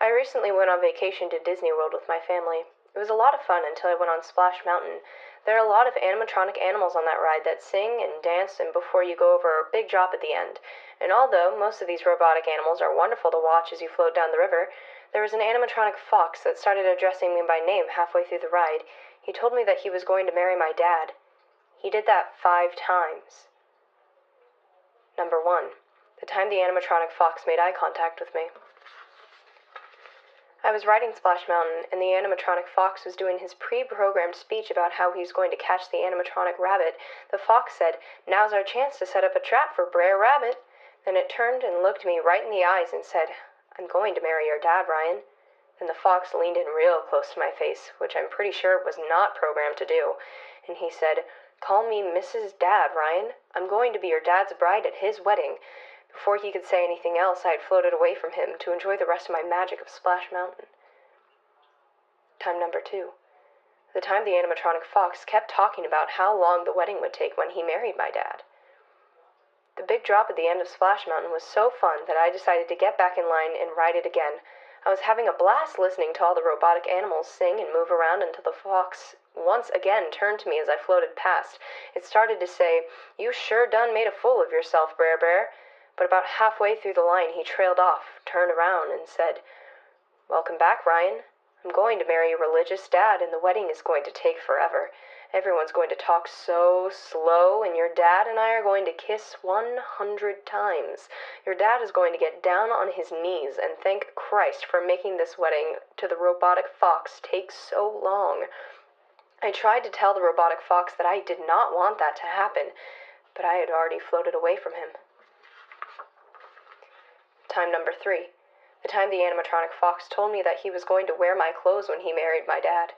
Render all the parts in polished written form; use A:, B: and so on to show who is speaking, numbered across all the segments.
A: I recently went on vacation to Disney World with my family. It was a lot of fun until I went on Splash Mountain. There are a lot of animatronic animals on that ride that sing and dance and before you go over a big drop at the end. And although most of these robotic animals are wonderful to watch as you float down the river, there was an animatronic fox that started addressing me by name halfway through the ride. He told me that he was going to marry my dad. He did that 5 times. Number 1. The time the animatronic fox made eye contact with me. I was riding Splash Mountain, and the animatronic fox was doing his pre-programmed speech about how he's going to catch the animatronic rabbit. The fox said, "Now's our chance to set up a trap for Brer Rabbit." Then it turned and looked me right in the eyes and said, "I'm going to marry your dad, Ryan." Then the fox leaned in real close to my face, which I'm pretty sure it was not programmed to do, and he said, "Call me Mrs. Dad, Ryan. I'm going to be your dad's bride at his wedding." Before he could say anything else, I had floated away from him to enjoy the rest of my magic of Splash Mountain. Time number 2. The time the animatronic fox kept talking about how long the wedding would take when he married my dad. The big drop at the end of Splash Mountain was so fun that I decided to get back in line and ride it again. I was having a blast listening to all the robotic animals sing and move around until the fox once again turned to me as I floated past. It started to say, "You sure done made a fool of yourself, Brer Bear." But about halfway through the line, he trailed off, turned around, and said, "Welcome back, Ryan. I'm going to marry your religious dad, and the wedding is going to take forever. Everyone's going to talk so slow, and your dad and I are going to kiss 100 times. Your dad is going to get down on his knees and thank Christ for making this wedding to the robotic fox take so long." I tried to tell the robotic fox that I did not want that to happen, but I had already floated away from him. Time number 3. The time the animatronic fox told me that he was going to wear my clothes when he married my dad.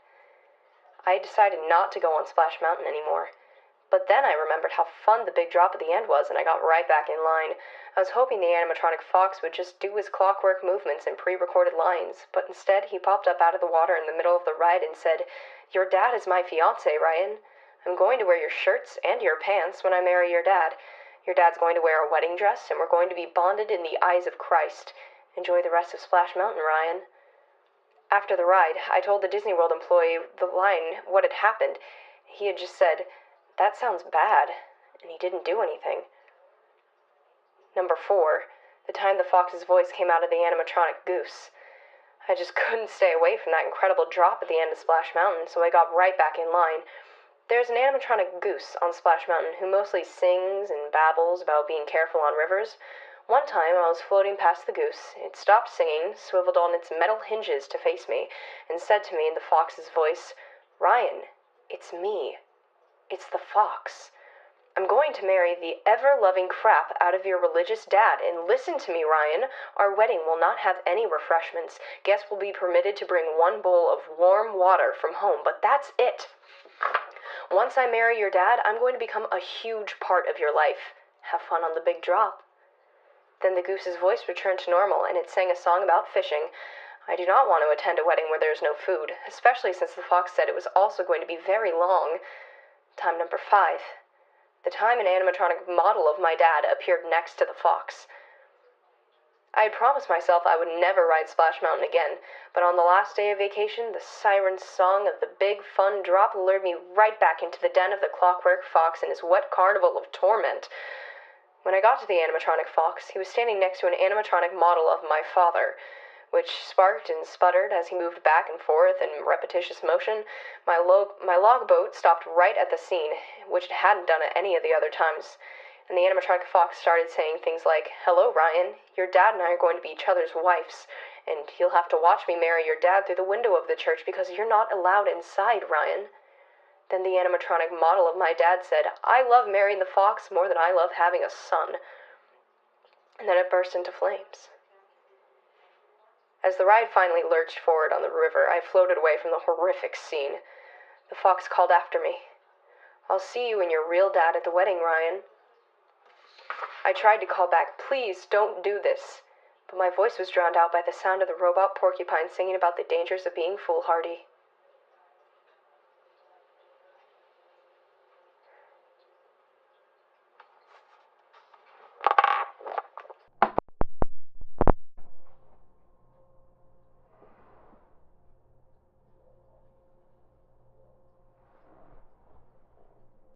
A: I decided not to go on Splash Mountain anymore. But then I remembered how fun the big drop at the end was, and I got right back in line. I was hoping the animatronic fox would just do his clockwork movements and pre-recorded lines, but instead he popped up out of the water in the middle of the ride and said, "Your dad is my fiancé, Ryan. I'm going to wear your shirts and your pants when I marry your dad. Your dad's going to wear a wedding dress, and we're going to be bonded in the eyes of Christ. Enjoy the rest of Splash Mountain, Ryan." After the ride, I told the Disney World employee the line what had happened. He had just said, "That sounds bad," and he didn't do anything. Number 4. The time the fox's voice came out of the animatronic goose. I just couldn't stay away from that incredible drop at the end of Splash Mountain, so I got right back in line. There's an animatronic goose on Splash Mountain who mostly sings and babbles about being careful on rivers. One time I was floating past the goose. It stopped singing, swiveled on its metal hinges to face me, and said to me in the fox's voice, "Ryan, it's me. It's the fox. I'm going to marry the ever-loving crap out of your religious dad, and listen to me, Ryan. Our wedding will not have any refreshments. Guests will be permitted to bring 1 bowl of warm water from home, but that's it. Once I marry your dad, I'm going to become a huge part of your life. Have fun on the big drop." Then the goose's voice returned to normal, and it sang a song about fishing. I do not want to attend a wedding where there is no food, especially since the fox said it was also going to be very long. Time number 5. The time an animatronic model of my dad appeared next to the fox. I had promised myself I would never ride Splash Mountain again, but on the last day of vacation, the siren song of the big fun drop lured me right back into the den of the clockwork fox and his wet carnival of torment. When I got to the animatronic fox, he was standing next to an animatronic model of my father, which sparked and sputtered as he moved back and forth in repetitious motion. My log boat stopped right at the scene, which it hadn't done at any of the other times, and the animatronic fox started saying things like, "Hello, Ryan. Your dad and I are going to be each other's wives, and you'll have to watch me marry your dad through the window of the church because you're not allowed inside, Ryan." Then the animatronic model of my dad said, "I love marrying the fox more than I love having a son." And then it burst into flames. As the ride finally lurched forward on the river, I floated away from the horrific scene. The fox called after me, "I'll see you and your real dad at the wedding, Ryan." I tried to call back, "Please, don't do this," but my voice was drowned out by the sound of the robot porcupine singing about the dangers of being foolhardy.